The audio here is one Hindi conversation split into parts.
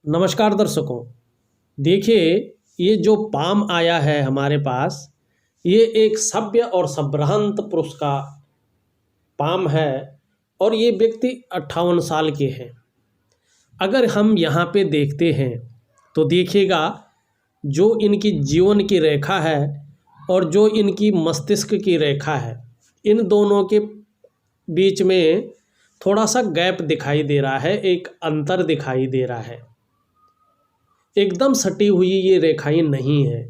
नमस्कार दर्शकों। देखिए, ये जो पाम आया है हमारे पास, ये एक सभ्य और संभ्रांत पुरुष का पाम है और ये व्यक्ति 58 साल के हैं। अगर हम यहाँ पे देखते हैं तो देखिएगा, जो इनकी जीवन की रेखा है और जो इनकी मस्तिष्क की रेखा है, इन दोनों के बीच में थोड़ा सा गैप दिखाई दे रहा है, एक अंतर दिखाई दे रहा है। एकदम सटी हुई ये रेखाएं नहीं है।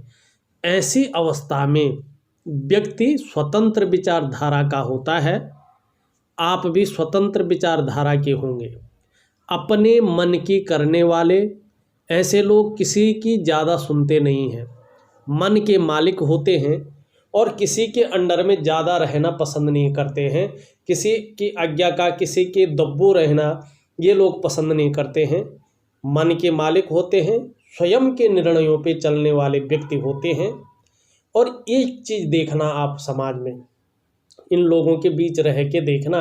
ऐसी अवस्था में व्यक्ति स्वतंत्र विचारधारा का होता है। आप भी स्वतंत्र विचारधारा के होंगे, अपने मन की करने वाले। ऐसे लोग किसी की ज़्यादा सुनते नहीं हैं, मन के मालिक होते हैं और किसी के अंडर में ज़्यादा रहना पसंद नहीं करते हैं। किसी की आज्ञा का, किसी के दब्बू रहना ये लोग पसंद नहीं करते हैं। मन के मालिक होते हैं, स्वयं के निर्णयों पे चलने वाले व्यक्ति होते हैं। और एक चीज़ देखना, आप समाज में इन लोगों के बीच रह के देखना,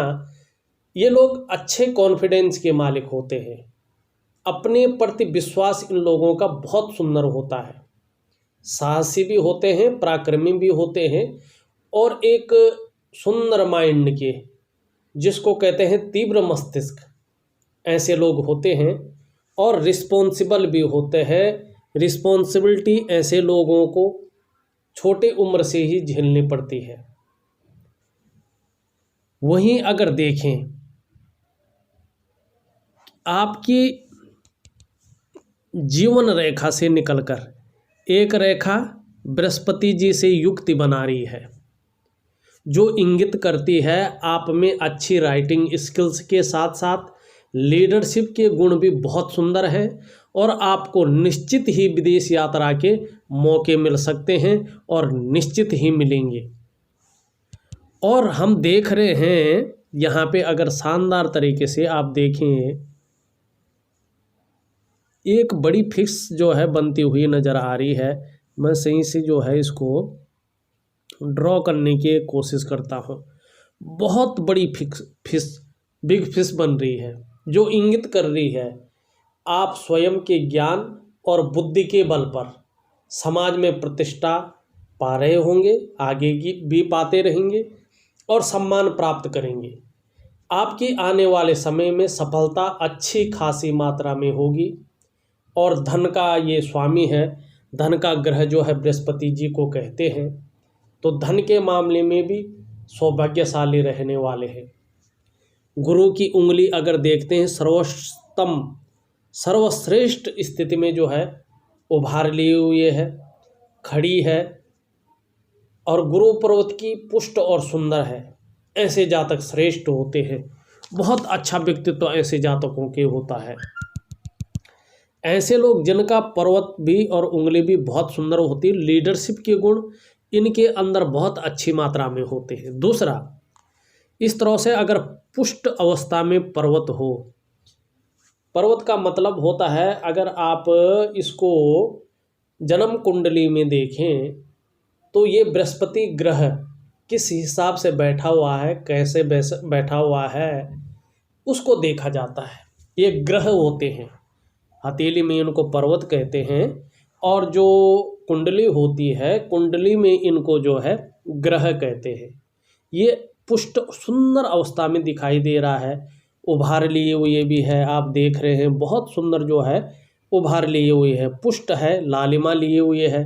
ये लोग अच्छे कॉन्फिडेंस के मालिक होते हैं। अपने प्रति विश्वास इन लोगों का बहुत सुंदर होता है। साहसी भी होते हैं, पराक्रमी भी होते हैं और एक सुंदर माइंड के, जिसको कहते हैं तीव्र मस्तिष्क, ऐसे लोग होते हैं। और रिस्पॉन्सिबल भी होते हैं। रिस्पॉन्सिबिलिटी ऐसे लोगों को छोटे उम्र से ही झेलनी पड़ती है। वहीं अगर देखें, आपकी जीवन रेखा से निकलकर एक रेखा बृहस्पति जी से युक्ति बना रही है, जो इंगित करती है आप में अच्छी राइटिंग स्किल्स के साथ साथ लीडरशिप के गुण भी बहुत सुंदर हैं। और आपको निश्चित ही विदेश यात्रा के मौके मिल सकते हैं और निश्चित ही मिलेंगे। और हम देख रहे हैं यहाँ पे, अगर शानदार तरीके से आप देखें, एक बड़ी फिक्स जो है बनती हुई नज़र आ रही है। मैं सही से जो है इसको ड्रॉ करने की कोशिश करता हूँ। बहुत बड़ी बिग फिश बन रही है, जो इंगित कर रही है आप स्वयं के ज्ञान और बुद्धि के बल पर समाज में प्रतिष्ठा पा रहे होंगे, आगे की भी पाते रहेंगे और सम्मान प्राप्त करेंगे। आपकी आने वाले समय में सफलता अच्छी खासी मात्रा में होगी। और धन का ये स्वामी है, धन का ग्रह जो है बृहस्पति जी को कहते हैं, तो धन के मामले में भी सौभाग्यशाली रहने वाले हैं। गुरु की उंगली अगर देखते हैं, सर्वोत्तम सर्वश्रेष्ठ स्थिति में जो है उभार लिए हुए है, खड़ी है। और गुरु पर्वत की पुष्ट और सुंदर है। ऐसे जातक श्रेष्ठ होते हैं। बहुत अच्छा व्यक्तित्व तो ऐसे जातकों के होता है। ऐसे लोग जिनका पर्वत भी और उंगली भी बहुत सुंदर होती है, लीडरशिप के गुण इनके अंदर बहुत अच्छी मात्रा में होते हैं। दूसरा, इस तरह से अगर पुष्ट अवस्था में पर्वत हो, पर्वत का मतलब होता है, अगर आप इसको जन्म कुंडली में देखें तो ये बृहस्पति ग्रह किस हिसाब से बैठा हुआ है, कैसे बैठा हुआ है, उसको देखा जाता है। ये ग्रह होते हैं, हथेली में इनको पर्वत कहते हैं। और जो कुंडली होती है, कुंडली में इनको जो है ग्रह कहते हैं। ये पुष्ट सुंदर अवस्था में दिखाई दे रहा है, उभार लिए हुए भी है। आप देख रहे हैं बहुत सुंदर जो है उभार लिए हुए है, पुष्ट है, लालिमा लिए हुए है,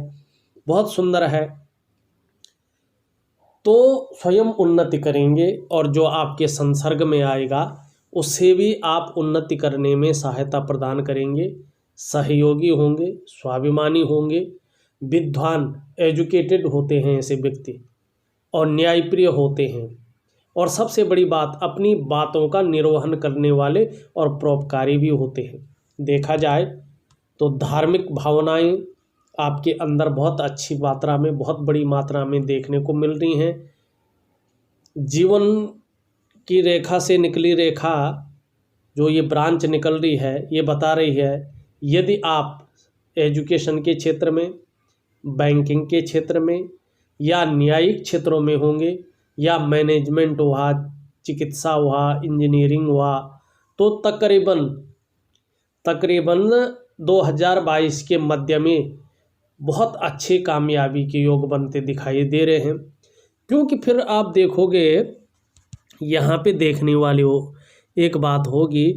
बहुत सुंदर है। तो स्वयं उन्नति करेंगे और जो आपके संसर्ग में आएगा उससे भी आप उन्नति करने में सहायता प्रदान करेंगे। सहयोगी होंगे, स्वाभिमानी होंगे, विद्वान एजुकेटेड होते हैं ऐसे व्यक्ति, और न्यायप्रिय होते हैं। और सबसे बड़ी बात, अपनी बातों का निर्वहन करने वाले और परोपकारी भी होते हैं। देखा जाए तो धार्मिक भावनाएं आपके अंदर बहुत अच्छी मात्रा में, बहुत बड़ी मात्रा में देखने को मिल रही हैं। जीवन की रेखा से निकली रेखा, जो ये ब्रांच निकल रही है, ये बता रही है यदि आप एजुकेशन के क्षेत्र में, बैंकिंग के क्षेत्र में या न्यायिक क्षेत्रों में होंगे, या मैनेजमेंट हुआ, चिकित्सा हुआ, इंजीनियरिंग हुआ, तो तकरीबन 2022 के मध्य में बहुत अच्छे कामयाबी के योग बनते दिखाई दे रहे हैं। क्योंकि फिर आप देखोगे यहाँ पे देखने वाली हो एक बात होगी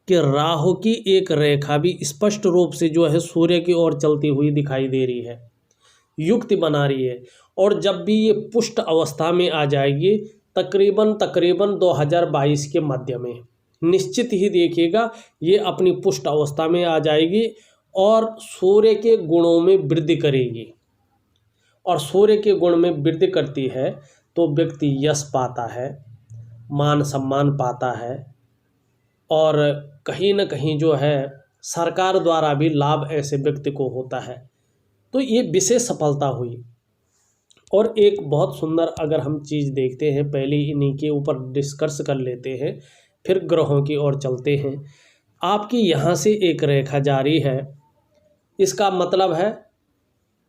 कि राहु की एक रेखा भी स्पष्ट रूप से जो है सूर्य की ओर चलती हुई दिखाई दे रही है, युक्ति बना रही है। और जब भी ये पुष्ट अवस्था में आ जाएगी तकरीबन 2022 के मध्य में, निश्चित ही देखिएगा ये अपनी पुष्ट अवस्था में आ जाएगी और सूर्य के गुणों में वृद्धि करेगी। और सूर्य के गुण में वृद्धि करती है तो व्यक्ति यश पाता है, मान सम्मान पाता है और कहीं न कहीं जो है सरकार द्वारा भी लाभ ऐसे व्यक्ति को होता है। तो ये विशेष सफलता हुई। और एक बहुत सुंदर अगर हम चीज़ देखते हैं, पहले इन्हीं के ऊपर डिस्कस कर लेते हैं, फिर ग्रहों की ओर चलते हैं। आपकी यहाँ से एक रेखा जारी है, इसका मतलब है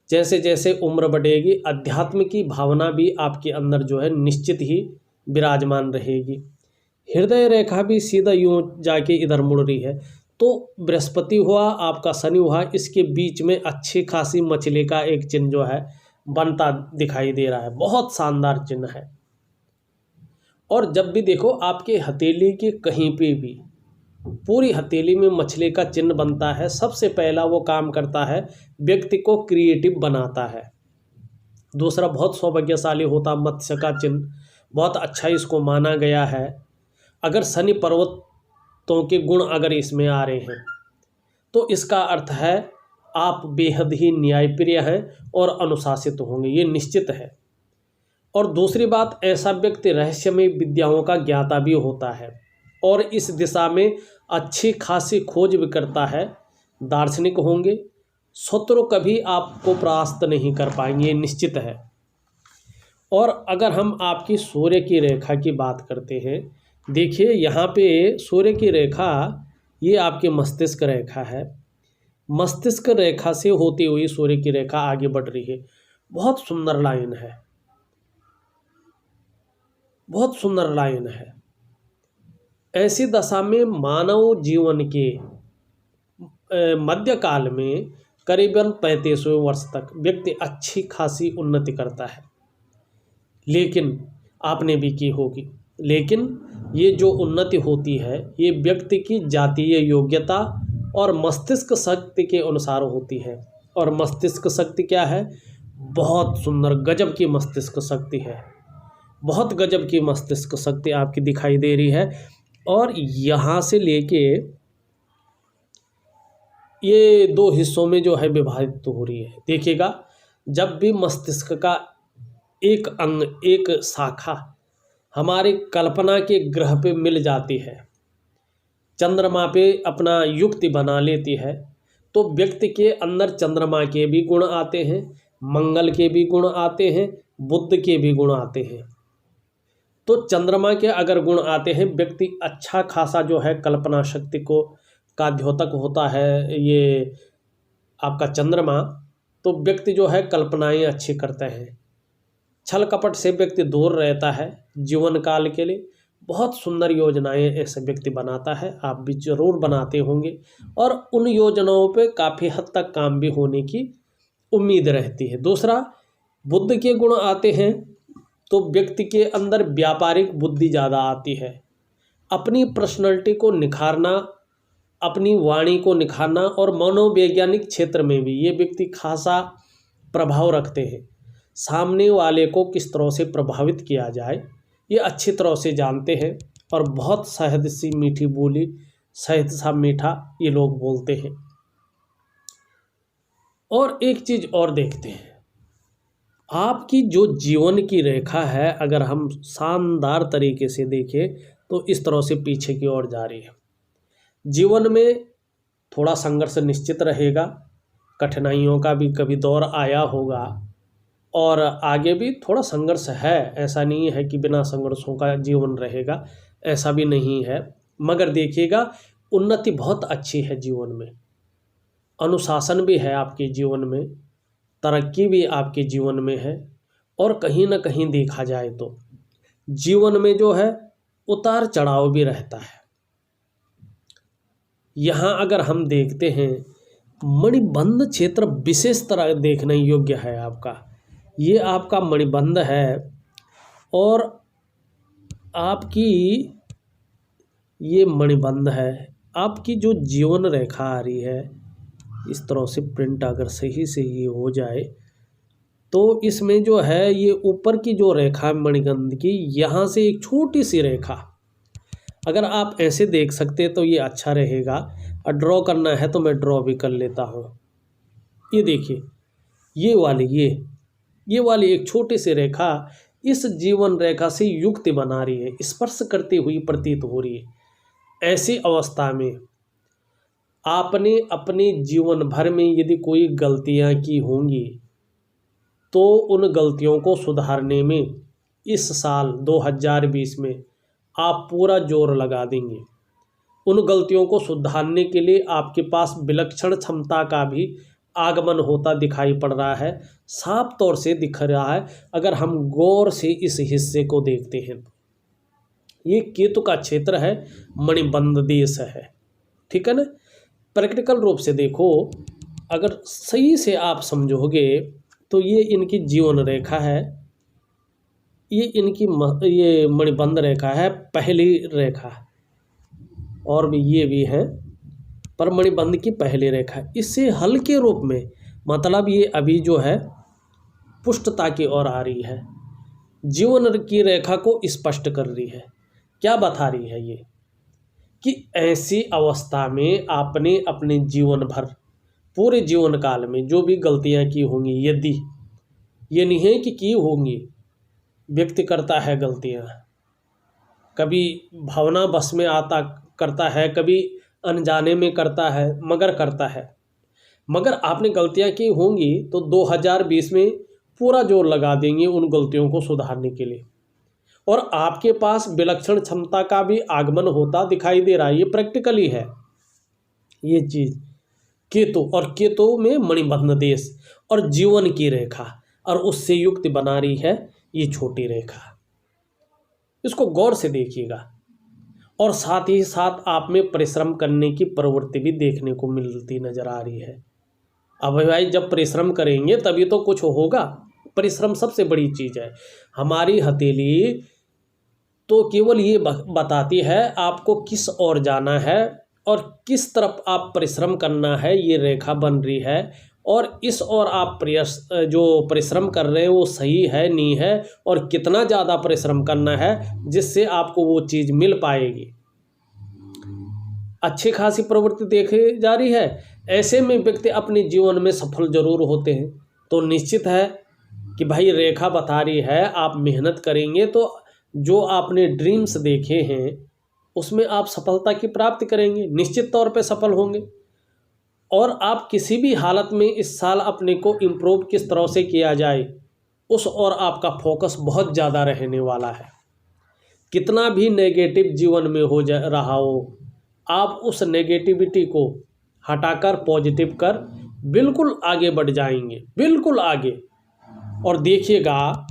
जैसे जैसे उम्र बढ़ेगी अध्यात्म की भावना भी आपके अंदर जो है निश्चित ही विराजमान रहेगी। हृदय रेखा भी सीधा यूं जाके इधर मुड़ रही है। तो बृहस्पति हुआ, आपका शनि हुआ, इसके बीच में अच्छी खासी मछली का एक चिन्ह जो है बनता दिखाई दे रहा है, बहुत शानदार चिन्ह है। और जब भी देखो आपके हथेली के कहीं पे भी पूरी हथेली में मछली का चिन्ह बनता है, सबसे पहला वो काम करता है व्यक्ति को क्रिएटिव बनाता है। दूसरा बहुत सौभाग्यशाली होता मत्स्य का चिन्ह, बहुत अच्छा इसको माना गया है। अगर शनि पर्वतों के गुण अगर इसमें आ रहे हैं तो इसका अर्थ है आप बेहद ही न्यायप्रिय हैं और अनुशासित होंगे, ये निश्चित है। और दूसरी बात, ऐसा व्यक्ति रहस्यमय विद्याओं का ज्ञाता भी होता है और इस दिशा में अच्छी खासी खोज भी करता है। दार्शनिक होंगे, शत्रु कभी आपको परास्त नहीं कर पाएंगे, ये निश्चित है। और अगर हम आपकी सूर्य की रेखा की बात करते हैं, देखिए यहाँ पे सूर्य की रेखा ये आपके मस्तिष्क रेखा है, मस्तिष्क रेखा से होती हुई सूर्य की रेखा आगे बढ़ रही है। बहुत सुंदर लाइन है, बहुत सुंदर लाइन है। ऐसी दशा में मानव जीवन के मध्यकाल में करीबन 35वें वर्ष तक व्यक्ति अच्छी खासी उन्नति करता है। लेकिन आपने भी की होगी, लेकिन ये जो उन्नति होती है ये व्यक्ति की जातीय योग्यता और मस्तिष्क शक्ति के अनुसार होती है। और मस्तिष्क शक्ति क्या है? बहुत सुंदर गजब की मस्तिष्क शक्ति है, बहुत गजब की मस्तिष्क शक्ति आपकी दिखाई दे रही है। और यहाँ से लेके ये 2 हिस्सों में जो है विभाजित हो रही है। देखिएगा, जब भी मस्तिष्क का एक अंग, एक शाखा हमारी कल्पना के ग्रह पे मिल जाती है, चंद्रमा पे अपना युक्ति बना लेती है, तो व्यक्ति के अंदर चंद्रमा के भी गुण आते हैं, मंगल के भी गुण आते हैं, बुध के भी गुण आते हैं। तो चंद्रमा के अगर गुण आते हैं, व्यक्ति अच्छा खासा जो है कल्पना शक्ति को का द्योतक होता है ये आपका चंद्रमा, तो व्यक्ति जो है कल्पनाएं अच्छी करते हैं, छल कपट से व्यक्ति दूर रहता है जीवन काल के लिए। बहुत सुंदर योजनाएं ऐसे व्यक्ति बनाता है, आप भी जरूर बनाते होंगे और उन योजनाओं पे काफ़ी हद तक काम भी होने की उम्मीद रहती है। दूसरा, बुद्ध के गुण आते हैं तो व्यक्ति के अंदर व्यापारिक बुद्धि ज़्यादा आती है, अपनी पर्सनैलिटी को निखारना, अपनी वाणी को निखारना और मनोवैज्ञानिक क्षेत्र में भी ये व्यक्ति खासा प्रभाव रखते हैं। सामने वाले को किस तरह से प्रभावित किया जाए ये अच्छी तरह से जानते हैं और बहुत सहज सी मीठी बोली, सहज सा मीठा ये लोग बोलते हैं। और एक चीज़ और देखते हैं, आपकी जो जीवन की रेखा है अगर हम शानदार तरीके से देखें तो इस तरह से पीछे की ओर जा रही है। जीवन में थोड़ा संघर्ष निश्चित रहेगा, कठिनाइयों का भी कभी दौर आया होगा और आगे भी थोड़ा संघर्ष है, ऐसा नहीं है कि बिना संघर्षों का जीवन रहेगा, ऐसा भी नहीं है। मगर देखिएगा, उन्नति बहुत अच्छी है जीवन में, अनुशासन भी है आपके जीवन में, तरक्की भी आपके जीवन में है। और कहीं ना कहीं देखा जाए तो जीवन में जो है उतार चढ़ाव भी रहता है। यहाँ अगर हम देखते हैं मणिबंध क्षेत्र विशेष तरह देखने योग्य है आपका। ये आपका मणिबंध है और आपकी ये मणिबंध है। आपकी जो जीवन रेखा आ रही है, इस तरह से प्रिंट अगर सही से ये हो जाए तो इसमें जो है ये ऊपर की जो रेखा है मणिबंध की, यहाँ से एक छोटी सी रेखा अगर आप ऐसे देख सकते तो ये अच्छा रहेगा। और ड्रॉ करना है तो मैं ड्रॉ भी कर लेता हूँ। ये देखिए, ये वाली एक छोटी सी रेखा इस जीवन रेखा से युक्ति बना रही है, स्पर्श करती हुई प्रतीत हो रही है। ऐसी अवस्था में आपने अपने जीवन भर में यदि कोई गलतियां की होंगी तो उन गलतियों को सुधारने में इस साल 2020 में आप पूरा जोर लगा देंगे। उन गलतियों को सुधारने के लिए आपके पास विलक्षण क्षमता का भी आगमन होता दिखाई पड़ रहा है, साफ तौर से दिख रहा है। अगर हम गौर से इस हिस्से को देखते हैं तो ये केतु का क्षेत्र है, मणिबंध देश है, ठीक है ना। प्रैक्टिकल रूप से देखो, अगर सही से आप समझोगे तो ये इनकी जीवन रेखा है, ये इनकी ये मणिबंध रेखा है, पहली रेखा, और भी ये भी है, पर मणिबंध की पहली रेखा इससे हल्के रूप में, मतलब ये अभी जो है पुष्टता की ओर आ रही है, जीवन की रेखा को स्पष्ट कर रही है। क्या बता रही है ये कि ऐसी अवस्था में आपने अपने जीवन भर, पूरे जीवन काल में जो भी गलतियां की होंगी, यदि ये नहीं है कि की होंगी, व्यक्ति करता है गलतियां, कभी भावना बस में आता करता है, कभी अनजाने में करता है, मगर करता है। मगर आपने गलतियां की होंगी तो 2020 में पूरा जोर लगा देंगे उन गलतियों को सुधारने के लिए, और आपके पास विलक्षण क्षमता का भी आगमन होता दिखाई दे रहा है। ये प्रैक्टिकली है ये चीज़। केतु, और केतु में मणिबंध देश और जीवन की रेखा, और उससे युक्त बना रही है ये छोटी रेखा। इसको गौर से देखिएगा, और साथ ही साथ आप में परिश्रम करने की प्रवृत्ति भी देखने को मिलती नजर आ रही है। अब भाई जब परिश्रम करेंगे तभी तो कुछ होगा। परिश्रम सबसे बड़ी चीज़ है। हमारी हथेली तो केवल ये बताती है आपको किस ओर जाना है और किस तरफ आप परिश्रम करना है, ये रेखा बन रही है, और इस ओर आप जो परिश्रम कर रहे हैं वो सही है नहीं है, और कितना ज़्यादा परिश्रम करना है जिससे आपको वो चीज़ मिल पाएगी। अच्छी खासी प्रवृत्ति देखी जा रही है। ऐसे में व्यक्ति अपने जीवन में सफल जरूर होते हैं। तो निश्चित है कि भाई रेखा बता रही है आप मेहनत करेंगे तो जो आपने ड्रीम्स देखे हैं उसमें आप सफलता की प्राप्ति करेंगे, निश्चित तौर पे सफल होंगे। और आप किसी भी हालत में इस साल अपने को इम्प्रूव किस तरह से किया जाए उस और आपका फोकस बहुत ज़्यादा रहने वाला है। कितना भी नेगेटिव जीवन में हो जा रहा हो, आप उस नेगेटिविटी को हटाकर पॉजिटिव कर बिल्कुल आगे बढ़ जाएंगे, बिल्कुल आगे। और देखिएगा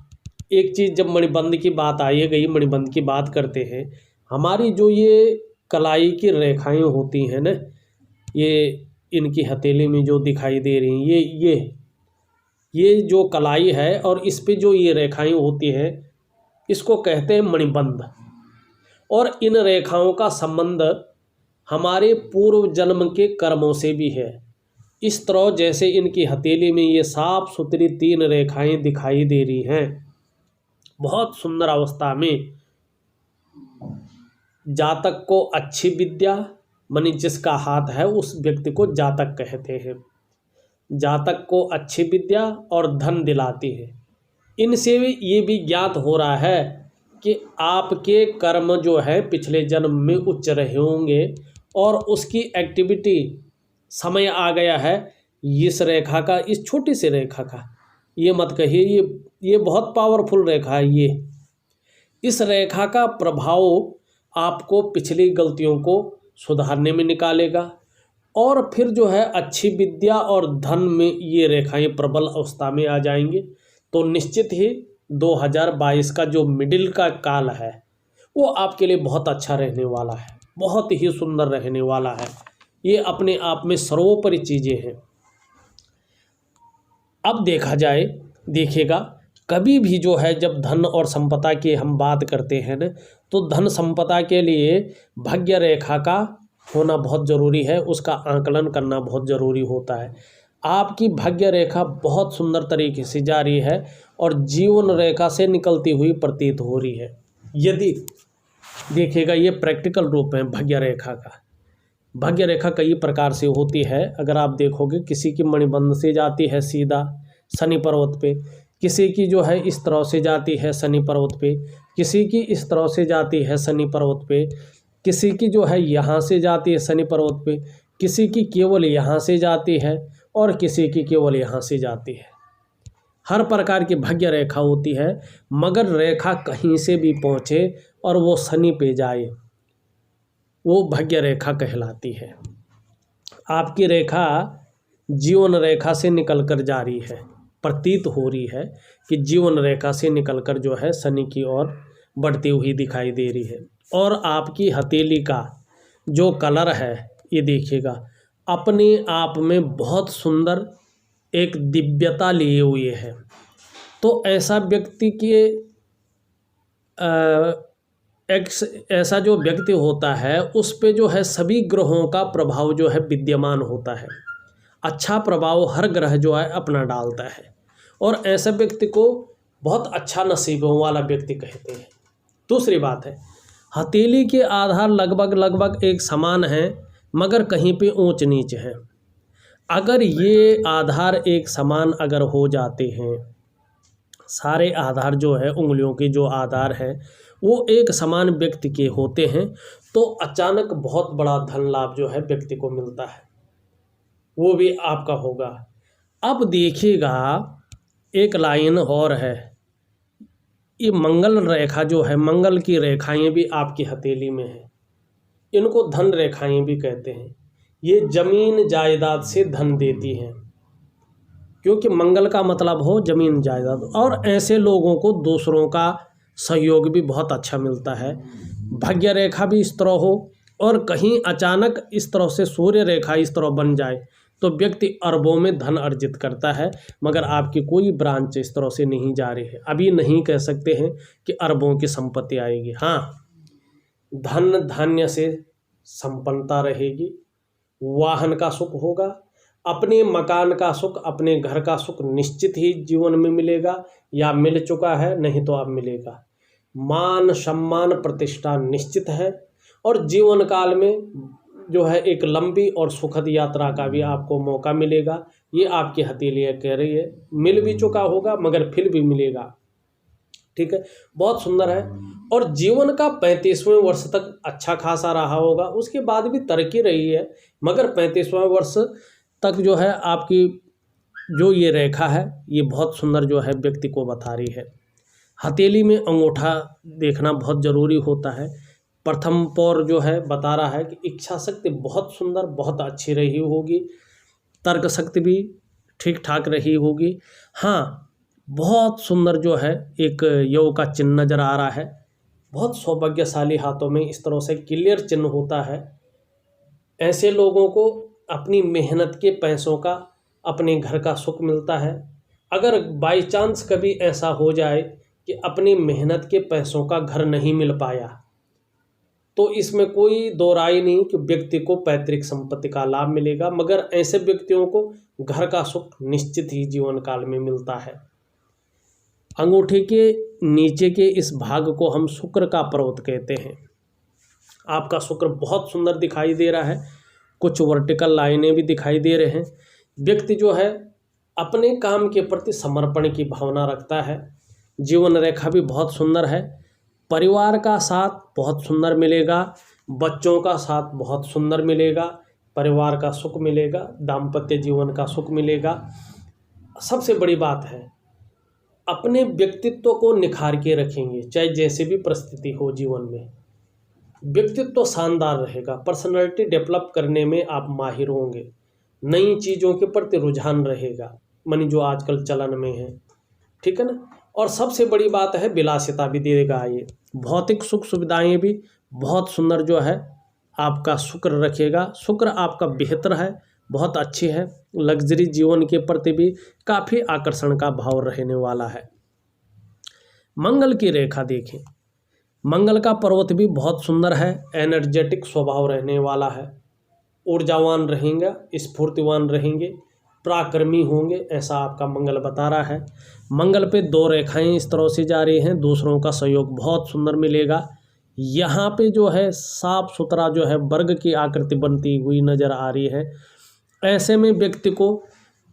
एक चीज़, जब मणिबंध की बात आई गई, मणिबंध की बात करते हैं, हमारी जो ये कलाई की रेखाएं होती हैं ना, ये इनकी हथेली में जो दिखाई दे रही हैं, ये जो कलाई है और इस पे जो ये रेखाएं होती हैं इसको कहते हैं मणिबंध। और इन रेखाओं का संबंध हमारे पूर्व जन्म के कर्मों से भी है। इस तरह जैसे इनकी हथेली में ये साफ सुथरी 3 रेखाएं दिखाई दे रही हैं, बहुत सुंदर अवस्था में। जातक को अच्छी विद्या, मानी जिसका हाथ है उस व्यक्ति को जातक कहते हैं। जातक को अच्छी विद्या और धन दिलाती है। इनसे ये भी ज्ञात हो रहा है कि आपके कर्म जो है पिछले जन्म में उच्च रहे होंगे और उसकी एक्टिविटी समय आ गया है इस रेखा का, इस छोटी सी रेखा का। ये मत कहिए ये बहुत पावरफुल रेखा है। ये इस रेखा का प्रभाव आपको पिछली गलतियों को सुधारने में निकालेगा, और फिर जो है अच्छी विद्या और धन में ये रेखाएं प्रबल अवस्था में आ जाएंगे। तो निश्चित ही 2022 का जो मिडिल का काल है वो आपके लिए बहुत अच्छा रहने वाला है, बहुत ही सुंदर रहने वाला है। ये अपने आप में सर्वोपरि चीज़ें हैं। अब देखा जाए, देखिएगा, कभी भी जो है जब धन और संपदा की हम बात करते हैं न, तो धन संपदा के लिए भाग्य रेखा का होना बहुत ज़रूरी है, उसका आकलन करना बहुत ज़रूरी होता है। आपकी भाग्य रेखा बहुत सुंदर तरीके से जा रही है और जीवन रेखा से निकलती हुई प्रतीत हो रही है। यदि देखिएगा, ये प्रैक्टिकल रूप है भाग्य रेखा का। भाग्य रेखा कई प्रकार से होती है। अगर आप देखोगे, किसी की मणिबंध से जाती है सीधा शनि पर्वत पे, किसी की जो है इस तरह से जाती है शनि पर्वत पे, किसी की इस तरह से जाती है शनि पर्वत पे, किसी की जो है यहाँ से जाती है शनि पर्वत पे, किसी की केवल यहाँ से जाती है और किसी की केवल यहाँ से जाती है। हर प्रकार की भाग्य रेखा होती है, मगर रेखा कहीं से भी पहुँचे और वो शनि पे जाए, वो भाग्य रेखा कहलाती है। आपकी रेखा जीवन रेखा से निकलकर जा रही है, प्रतीत हो रही है कि जीवन रेखा से निकलकर जो है शनि की ओर बढ़ती हुई दिखाई दे रही है। और आपकी हथेली का जो कलर है, ये देखिएगा, अपने आप में बहुत सुंदर एक दिव्यता लिए हुए है। तो ऐसा व्यक्ति के ऐसा जो व्यक्ति होता है, उस पे जो है सभी ग्रहों का प्रभाव जो है विद्यमान होता है। अच्छा प्रभाव हर ग्रह जो है अपना डालता है, और ऐसे व्यक्ति को बहुत अच्छा नसीबों वाला व्यक्ति कहते हैं। दूसरी बात है, हथेली के आधार लगभग एक समान हैं, मगर कहीं पे ऊंच नीच हैं। अगर ये आधार एक समान अगर हो जाते हैं, सारे आधार जो है उंगलियों के जो आधार हैं वो एक समान व्यक्ति के होते हैं, तो अचानक बहुत बड़ा धन लाभ जो है व्यक्ति को मिलता है, वो भी आपका होगा। अब देखिएगा, एक लाइन और है, ये मंगल रेखा जो है, मंगल की रेखाएं भी आपकी हथेली में है, इनको धन रेखाएं भी कहते हैं। ये जमीन जायदाद से धन देती हैं, क्योंकि मंगल का मतलब हो जमीन जायदाद, और ऐसे लोगों को दूसरों का सहयोग भी बहुत अच्छा मिलता है। भाग्य रेखा भी इस तरह हो, और कहीं अचानक इस तरह से सूर्य रेखा इस तरह बन जाए, तो व्यक्ति अरबों में धन अर्जित करता है। मगर आपकी कोई ब्रांच इस तरह से नहीं जा रही है, अभी नहीं कह सकते हैं कि अरबों की संपत्ति आएगी। हाँ, धन धान्य से संपन्नता रहेगी, वाहन का सुख होगा, अपने मकान का सुख, अपने घर का सुख निश्चित ही जीवन में मिलेगा, या मिल चुका है, नहीं तो अब मिलेगा। मान सम्मान प्रतिष्ठा निश्चित है, और जीवन काल में जो है एक लंबी और सुखद यात्रा का भी आपको मौका मिलेगा। ये आपकी हथेली कह रही है, मिल भी चुका होगा मगर फिर भी मिलेगा। ठीक है, बहुत सुंदर है। और जीवन का 35वें वर्ष तक अच्छा खासा रहा होगा, उसके बाद भी तरक्की रही है, मगर 35वां वर्ष तक जो है आपकी जो ये रेखा है, ये बहुत सुंदर जो है व्यक्ति को बता रही है। हथेली में अंगूठा देखना बहुत ज़रूरी होता है। प्रथम पौर जो है बता रहा है कि इच्छा शक्ति बहुत सुंदर, बहुत अच्छी रही होगी, तर्क शक्ति भी ठीक ठाक रही होगी। हाँ, बहुत सुंदर जो है एक योग का चिन्ह नज़र आ रहा है। बहुत सौभाग्यशाली हाथों में इस तरह से क्लियर चिन्ह होता है। ऐसे लोगों को अपनी मेहनत के पैसों का, अपने घर का सुख मिलता है। अगर बाई चांस कभी ऐसा हो जाए कि अपनी मेहनत के पैसों का घर नहीं मिल पाया, तो इसमें कोई दो राय नहीं कि व्यक्ति को पैतृक संपत्ति का लाभ मिलेगा, मगर ऐसे व्यक्तियों को घर का सुख निश्चित ही जीवन काल में मिलता है। अंगूठे के नीचे के इस भाग को हम शुक्र का पर्वत कहते हैं। आपका शुक्र बहुत सुंदर दिखाई दे रहा है, कुछ वर्टिकल लाइनें भी दिखाई दे रहे हैं। व्यक्ति जो है अपने काम के प्रति समर्पण की भावना रखता है। जीवन रेखा भी बहुत सुंदर है। परिवार का साथ बहुत सुंदर मिलेगा, बच्चों का साथ बहुत सुंदर मिलेगा, परिवार का सुख मिलेगा, दाम्पत्य जीवन का सुख मिलेगा। सबसे बड़ी बात है, अपने व्यक्तित्व को निखार के रखेंगे, चाहे जैसे भी परिस्थिति हो जीवन में। व्यक्तित्व शानदार रहेगा, पर्सनालिटी डेवलप करने में आप माहिर होंगे, नई चीज़ों के प्रति रुझान रहेगा, मानी जो आजकल चलन में है। ठीक है ना। और सबसे बड़ी बात है, विलासिता भी देगा। ये भौतिक सुख सुविधाएं भी बहुत सुंदर जो है आपका शुक्र रखेगा। शुक्र आपका बेहतर है, बहुत अच्छी है। लग्जरी जीवन के प्रति भी काफ़ी आकर्षण का भाव रहने वाला है। मंगल की रेखा देखें, मंगल का पर्वत भी बहुत सुंदर है, एनर्जेटिक स्वभाव रहने वाला है, ऊर्जावान रहेंगे, स्फूर्तिवान रहेंगे, पराक्रमी होंगे, ऐसा आपका मंगल बता रहा है। मंगल पे 2 रेखाएं इस तरह से जा रही हैं, दूसरों का सहयोग बहुत सुंदर मिलेगा। यहाँ पे जो है साफ सुथरा जो है वर्ग की आकृति बनती हुई नजर आ रही है। ऐसे में व्यक्ति को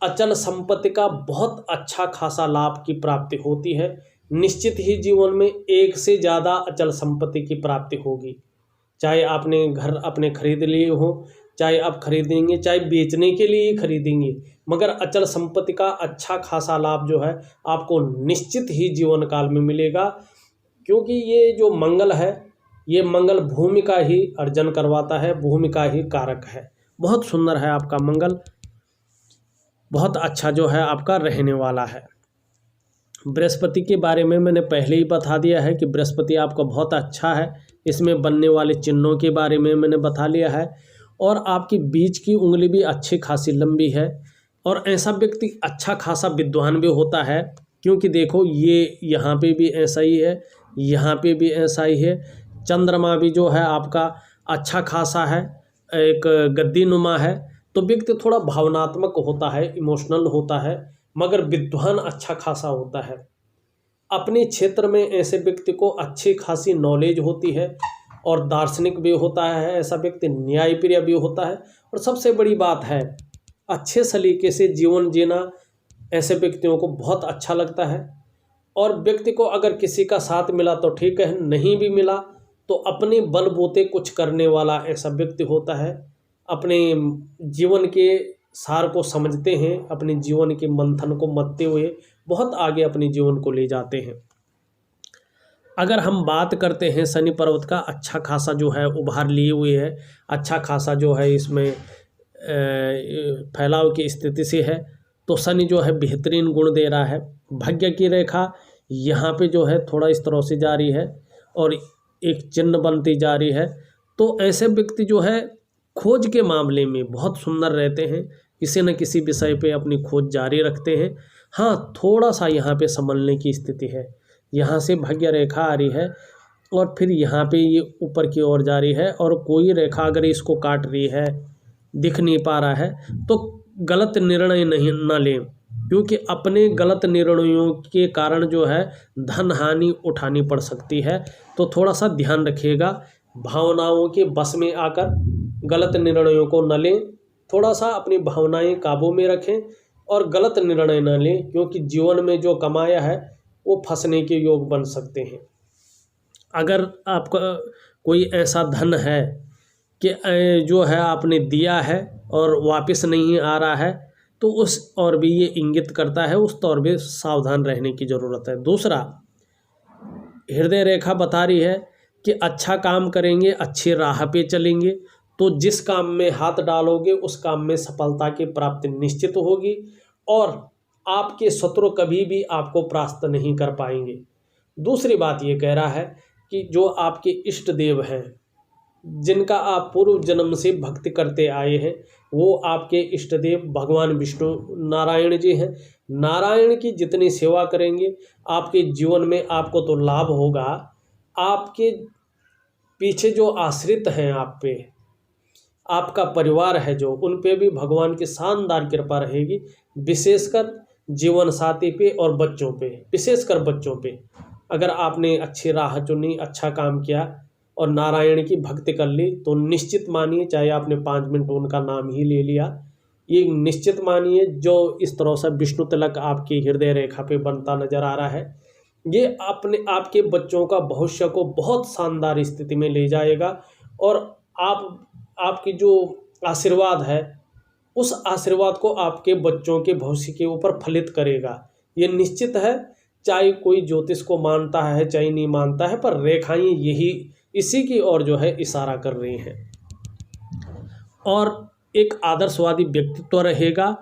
अचल संपत्ति का बहुत अच्छा खासा लाभ की प्राप्ति होती है। निश्चित ही जीवन में एक से ज़्यादा अचल संपत्ति की प्राप्ति होगी। चाहे आपने घर अपने खरीद लिए हो, चाहे आप खरीदेंगे, चाहे बेचने के लिए ही खरीदेंगे, मगर अचल संपत्ति का अच्छा खासा लाभ जो है आपको निश्चित ही जीवन काल में मिलेगा। क्योंकि ये जो मंगल है, ये मंगल भूमि का ही अर्जन करवाता है, भूमि का ही कारक है। बहुत सुंदर है आपका मंगल, बहुत अच्छा जो है आपका रहने वाला है। बृहस्पति के बारे में मैंने पहले ही बता दिया है कि बृहस्पति आपका बहुत अच्छा है। इसमें बनने वाले चिन्हों के बारे में मैंने बता लिया है। और आपकी बीच की उंगली भी अच्छी खासी लंबी है, और ऐसा व्यक्ति अच्छा खासा विद्वान भी होता है। क्योंकि देखो ये यहाँ पे भी ऐसा ही है, यहाँ पे भी ऐसा ही है। चंद्रमा भी जो है आपका अच्छा खासा है, एक गद्दी नुमा है। तो व्यक्ति थोड़ा भावनात्मक होता है, इमोशनल होता है, मगर विद्वान अच्छा खासा होता है। अपने क्षेत्र में ऐसे व्यक्ति को अच्छी खासी नॉलेज होती है, और दार्शनिक भी होता है ऐसा व्यक्ति, न्यायप्रिय भी होता है। और सबसे बड़ी बात है, अच्छे सलीके से जीवन जीना ऐसे व्यक्तियों को बहुत अच्छा लगता है। और व्यक्ति को अगर किसी का साथ मिला तो ठीक है, नहीं भी मिला तो अपने बलबूते कुछ करने वाला ऐसा व्यक्ति होता है। अपने जीवन के सार को समझते हैं, अपने जीवन के मंथन को मथते हुए बहुत आगे अपने जीवन को ले जाते हैं। अगर हम बात करते हैं शनि पर्वत का, अच्छा खासा जो है उभार लिए हुए है, अच्छा खासा जो है इसमें फैलाव की स्थिति से है। तो शनि जो है बेहतरीन गुण दे रहा है। भाग्य की रेखा यहाँ पे जो है थोड़ा इस तरह से जा रही है, और एक चिन्ह बनती जा रही है। तो ऐसे व्यक्ति जो है खोज के मामले में बहुत सुंदर रहते हैं, किसी न किसी विषय पे अपनी खोज जारी रखते हैं। हाँ, थोड़ा सा यहाँ पे संभलने की स्थिति है। यहाँ से भाग्य रेखा आ रही है, और फिर यहाँ पे ये ऊपर की ओर जा रही है, और कोई रेखा अगर इसको काट रही है, दिख नहीं पा रहा है, तो गलत निर्णय नहीं ना लें। क्योंकि अपने गलत निर्णयों के कारण जो है धन हानि उठानी पड़ सकती है। तो थोड़ा सा ध्यान रखिएगा, भावनाओं के बस में आकर गलत निर्णयों को न लें। थोड़ा सा अपनी भावनाएं काबू में रखें और गलत निर्णय न लें, क्योंकि जीवन में जो कमाया है वो फंसने के योग बन सकते हैं। अगर आपका कोई ऐसा धन है कि जो है आपने दिया है और वापस नहीं आ रहा है, तो उस और भी ये इंगित करता है, उस तौर भी सावधान रहने की ज़रूरत है। दूसरा, हृदय रेखा बता रही है कि अच्छा काम करेंगे, अच्छी राह पे चलेंगे, तो जिस काम में हाथ डालोगे उस काम में सफलता की प्राप्ति निश्चित होगी, और आपके शत्रु कभी भी आपको परास्त नहीं कर पाएंगे। दूसरी बात ये कह रहा है कि जो आपके इष्ट देव हैं, जिनका आप पूर्व जन्म से भक्ति करते आए हैं, वो आपके इष्ट देव भगवान विष्णु नारायण जी हैं। नारायण की जितनी सेवा करेंगे आपके जीवन में आपको तो लाभ होगा, आपके पीछे जो आश्रित हैं आप पे, आपका परिवार है जो, उन पे भी भगवान की शानदार कृपा रहेगी। विशेषकर जीवन साथी पे और बच्चों पे, विशेषकर बच्चों पे। अगर आपने अच्छी राह चुनी, अच्छा काम किया और नारायण की भक्ति कर ली, तो निश्चित मानिए, चाहे आपने 5 मिनट उनका नाम ही ले लिया, ये निश्चित मानिए जो इस तरह से विष्णु तिलक आपकी हृदय रेखा पे बनता नजर आ रहा है, ये अपने आपके बच्चों का भविष्य को बहुत शानदार स्थिति में ले जाएगा। और आपकी जो आशीर्वाद है, उस आशीर्वाद को आपके बच्चों के भविष्य के ऊपर फलित करेगा, ये निश्चित है। चाहे कोई ज्योतिष को मानता है चाहे नहीं मानता है, पर रेखाएं यही इसी की ओर जो है इशारा कर रही हैं। और एक आदर्शवादी व्यक्तित्व रहेगा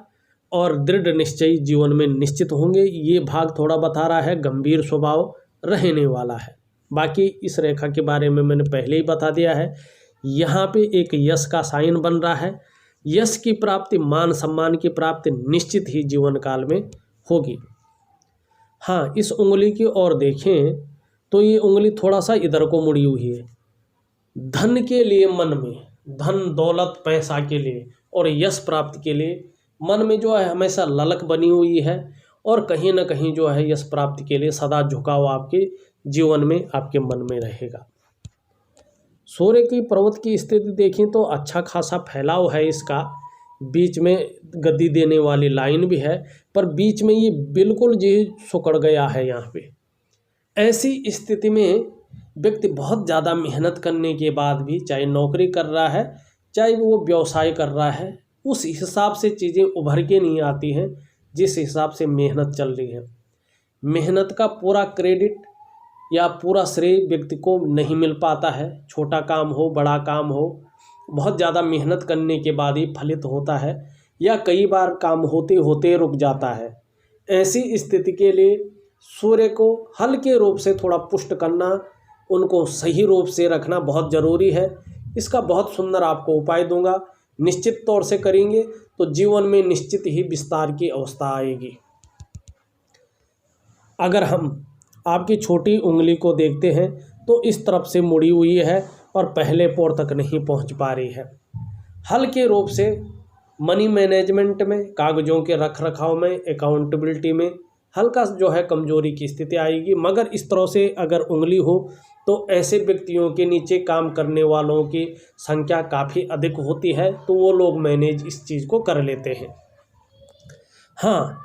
और दृढ़ निश्चयी जीवन में निश्चित होंगे। ये भाग थोड़ा बता रहा है गंभीर स्वभाव रहने वाला है। बाकी इस रेखा के बारे में मैंने पहले ही बता दिया है। यहाँ पे एक यश का साइन बन रहा है। यश की प्राप्ति, मान सम्मान की प्राप्ति निश्चित ही जीवन काल में होगी। हाँ, इस उंगली की ओर देखें तो ये उंगली थोड़ा सा इधर को मुड़ी हुई है। धन के लिए मन में, धन दौलत पैसा के लिए और यश प्राप्ति के लिए मन में जो है हमेशा ललक बनी हुई है, और कहीं ना कहीं जो है यश प्राप्ति के लिए सदा झुकाव आपके जीवन में, आपके मन में रहेगा। सूर्य की पर्वत की स्थिति देखें तो अच्छा खासा फैलाव है इसका, बीच में गद्दी देने वाली लाइन भी है, पर बीच में ये बिल्कुल जी सुकड़ गया है यहाँ पे। ऐसी स्थिति में व्यक्ति बहुत ज़्यादा मेहनत करने के बाद भी, चाहे नौकरी कर रहा है चाहे वो व्यवसाय कर रहा है, उस हिसाब से चीज़ें उभर के नहीं आती हैं जिस हिसाब से मेहनत चल रही है। मेहनत का पूरा क्रेडिट या पूरा श्रेय व्यक्ति को नहीं मिल पाता है। छोटा काम हो बड़ा काम हो, बहुत ज़्यादा मेहनत करने के बाद ही फलित होता है, या कई बार काम होते होते रुक जाता है। ऐसी स्थिति के लिए सूर्य को हल्के रूप से थोड़ा पुष्ट करना, उनको सही रूप से रखना बहुत ज़रूरी है। इसका बहुत सुंदर आपको उपाय दूंगा, निश्चित तौर से करेंगे तो जीवन में निश्चित ही विस्तार की अवस्था आएगी। अगर हम आपकी छोटी उंगली को देखते हैं तो इस तरफ से मुड़ी हुई है और पहले पोर तक नहीं पहुंच पा रही है। हल्के रूप से मनी मैनेजमेंट में, कागज़ों के रख रखाव में, अकाउंटेबिलिटी में हल्का जो है कमजोरी की स्थिति आएगी। मगर इस तरह से अगर उंगली हो तो ऐसे व्यक्तियों के नीचे काम करने वालों की संख्या काफ़ी अधिक होती है, तो वो लोग मैनेज इस चीज़ को कर लेते हैं। हाँ,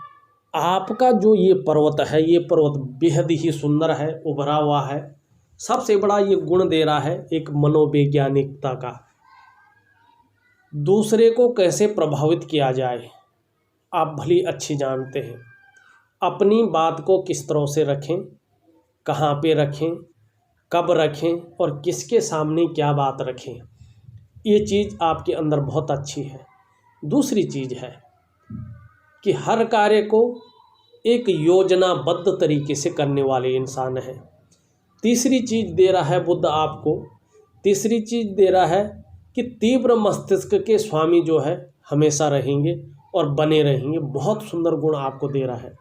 आपका जो ये पर्वत है, ये पर्वत बेहद ही सुंदर है, उभरा हुआ है। सबसे बड़ा ये गुण दे रहा है एक मनोवैज्ञानिकता का। दूसरे को कैसे प्रभावित किया जाए आप भली अच्छी जानते हैं। अपनी बात को किस तरह से रखें, कहाँ पे रखें, कब रखें और किसके सामने क्या बात रखें, ये चीज़ आपके अंदर बहुत अच्छी है। दूसरी चीज़ है कि हर कार्य को एक योजनाबद्ध तरीके से करने वाले इंसान हैं। तीसरी चीज़ दे रहा है बुद्ध आपको, तीसरी चीज़ दे रहा है कि तीव्र मस्तिष्क के स्वामी जो है हमेशा रहेंगे और बने रहेंगे। बहुत सुंदर गुण आपको दे रहा है।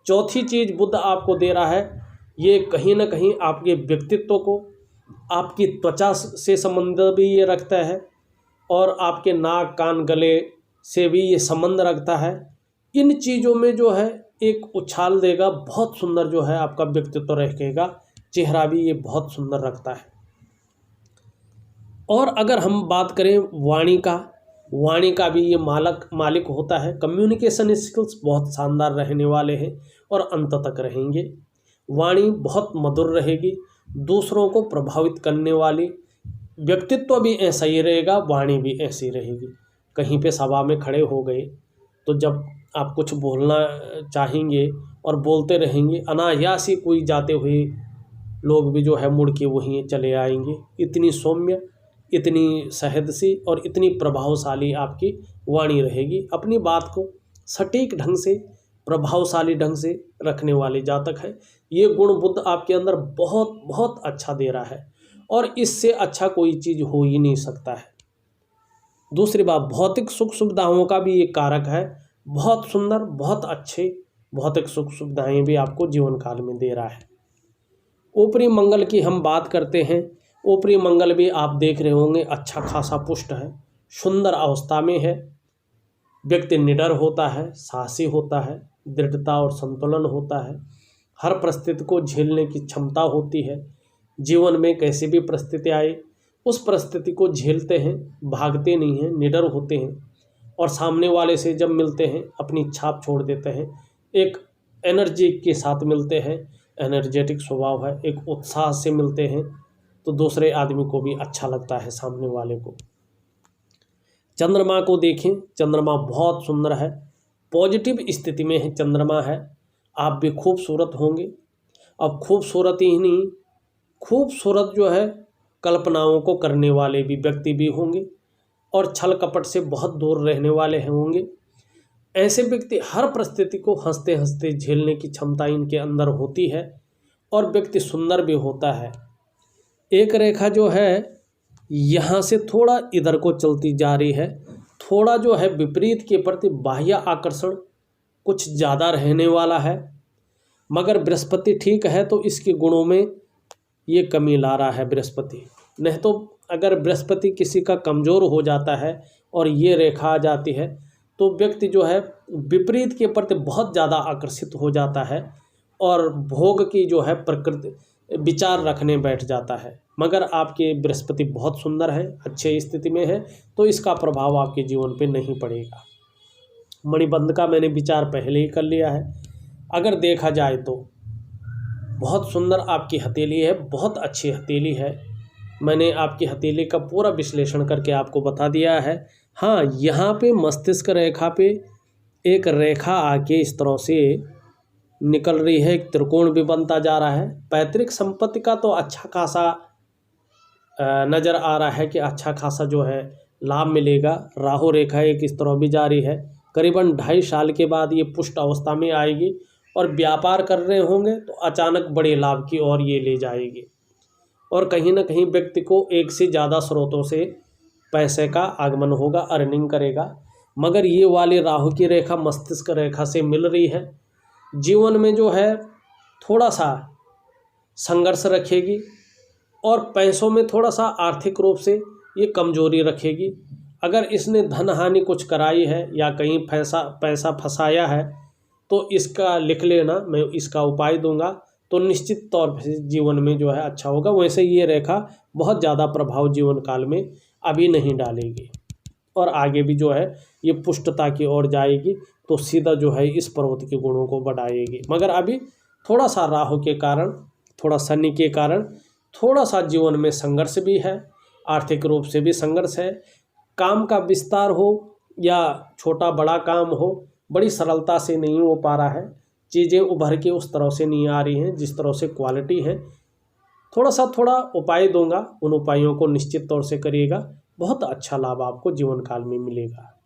चौथी चीज़ बुद्ध आपको दे रहा है, ये कहीं ना कहीं आपके व्यक्तित्व को, आपकी त्वचा से संबंध भी ये रखता है और आपके नाक कान गले से भी ये संबंध रखता है। इन चीज़ों में जो है एक उछाल देगा, बहुत सुंदर जो है आपका व्यक्तित्व रहेगा। चेहरा भी ये बहुत सुंदर रखता है। और अगर हम बात करें वाणी का भी ये मालिक होता है। कम्युनिकेशन स्किल्स बहुत शानदार रहने वाले हैं और अंत तक रहेंगे। वाणी बहुत मधुर रहेगी, दूसरों को प्रभावित करने वाली। व्यक्तित्व भी ऐसा ही रहेगा, वाणी भी ऐसी रहेगी। कहीं पे सभा में खड़े हो गए तो जब आप कुछ बोलना चाहेंगे और बोलते रहेंगे, अनायास ही कोई जाते हुए लोग भी जो है मुड़ के वहीं चले आएंगे। इतनी सौम्य, इतनी सहदसी और इतनी प्रभावशाली आपकी वाणी रहेगी। अपनी बात को सटीक ढंग से, प्रभावशाली ढंग से रखने वाले जातक है। ये गुण बुद्ध आपके अंदर बहुत बहुत अच्छा दे रहा है और इससे अच्छा कोई चीज़ हो ही नहीं सकता है। दूसरी बात, भौतिक सुख सुविधाओं का भी ये कारक है। बहुत सुंदर, बहुत अच्छे भौतिक सुख सुविधाएं भी आपको जीवन काल में दे रहा है। ऊपरी मंगल की हम बात करते हैं। ऊपरी मंगल भी आप देख रहे होंगे अच्छा खासा पुष्ट है, सुंदर अवस्था में है। व्यक्ति निडर होता है, साहसी होता है, दृढ़ता और संतुलन होता है। हर परिस्थिति को झेलने की क्षमता होती है। जीवन में कैसी भी परिस्थिति आए उस परिस्थिति को झेलते हैं, भागते नहीं हैं, निडर होते हैं और सामने वाले से जब मिलते हैं अपनी छाप छोड़ देते हैं। एक एनर्जी के साथ मिलते हैं, एनर्जेटिक स्वभाव है, एक उत्साह से मिलते हैं तो दूसरे आदमी को भी अच्छा लगता है, सामने वाले को। चंद्रमा को देखें, चंद्रमा बहुत सुंदर है, पॉजिटिव स्थिति में है चंद्रमा है। आप भी खूबसूरत होंगे। अब खूबसूरत ही नहीं, खूबसूरत जो है कल्पनाओं को करने वाले भी व्यक्ति भी होंगे और छल कपट से बहुत दूर रहने वाले होंगे। ऐसे व्यक्ति हर परिस्थिति को हंसते हंसते झेलने की क्षमता इनके अंदर होती है और व्यक्ति सुंदर भी होता है। एक रेखा जो है यहाँ से थोड़ा इधर को चलती जा रही है। थोड़ा जो है विपरीत के प्रति बाह्य आकर्षण कुछ ज़्यादा रहने वाला है, मगर बृहस्पति ठीक है तो इसके गुणों में ये कमी ला रहा है बृहस्पति। नहीं तो अगर बृहस्पति किसी का कमज़ोर हो जाता है और ये रेखा आ जाती है तो व्यक्ति जो है विपरीत के प्रति बहुत ज़्यादा आकर्षित हो जाता है और भोग की जो है प्रकृति विचार रखने बैठ जाता है। मगर आपके बृहस्पति बहुत सुंदर है, अच्छे स्थिति में है, तो इसका प्रभाव आपके जीवन पे नहीं पड़ेगा। मणिबंध का मैंने विचार पहले ही कर लिया है। अगर देखा जाए तो बहुत सुंदर आपकी हथेली है, बहुत अच्छी हथेली है। मैंने आपकी हथेली का पूरा विश्लेषण करके आपको बता दिया है। हाँ, यहाँ पे मस्तिष्क रेखा पे एक रेखा आके इस तरह से निकल रही है, एक त्रिकोण भी बनता जा रहा है। पैतृक संपत्ति का तो अच्छा खासा नज़र आ रहा है कि अच्छा खासा जो है लाभ मिलेगा। राहु रेखा एक इस तरह भी जारी है, करीबन 2.5 साल के बाद ये पुष्ट अवस्था में आएगी और व्यापार कर रहे होंगे तो अचानक बड़े लाभ की ओर ये ले जाएगी और कहीं ना कहीं व्यक्ति को एक से ज़्यादा स्रोतों से पैसे का आगमन होगा, अर्निंग करेगा। मगर ये वाली राहु की रेखा मस्तिष्क रेखा से मिल रही है, जीवन में जो है थोड़ा सा संघर्ष रखेगी और पैसों में थोड़ा सा आर्थिक रूप से ये कमजोरी रखेगी। अगर इसने धन हानि कुछ कराई है या कहीं पैसा फंसाया है तो इसका लिख लेना, मैं इसका उपाय दूंगा तो निश्चित तौर पर जीवन में जो है अच्छा होगा। वैसे ये रेखा बहुत ज़्यादा प्रभाव जीवन काल में अभी नहीं डालेगी और आगे भी जो है ये पुष्टता की ओर जाएगी तो सीधा जो है इस पर्वत के गुणों को बढ़ाएगी। मगर अभी थोड़ा सा राहु के कारण, थोड़ा शनि के कारण थोड़ा सा जीवन में संघर्ष भी है, आर्थिक रूप से भी संघर्ष है। काम का विस्तार हो या छोटा बड़ा काम हो, बड़ी सरलता से नहीं हो पा रहा है, चीज़ें उभर के उस तरह से नहीं आ रही हैं जिस तरह से क्वालिटी है। थोड़ा उपाय दूंगा, उन उपायों को निश्चित तौर से करिएगा, बहुत अच्छा लाभ आपको जीवन काल में मिलेगा।